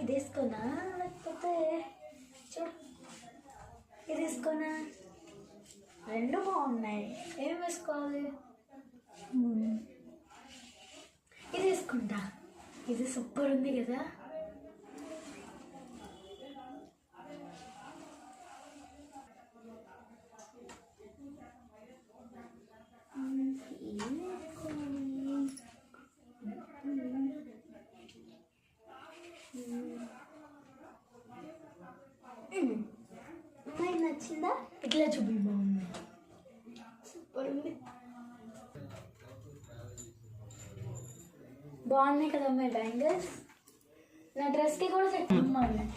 ఇది వేసుకోనా లేకపోతే చూడు ఇది వేసుకోనా? రెండు బాగున్నాయి, ఏం వేసుకోవాలి? ఇది వేసుకుంటా, ఇది సూపర్ ఉంది కదా. నచ్చిందా? ఇట్లా చూపి, బాగుంది, సూపర్ ఉంది. బాగున్నాయి కదా అమ్మాయి బ్యాంగిల్స్. నా డ్రెస్కి కూడా సెట్ బాగున్నాయి.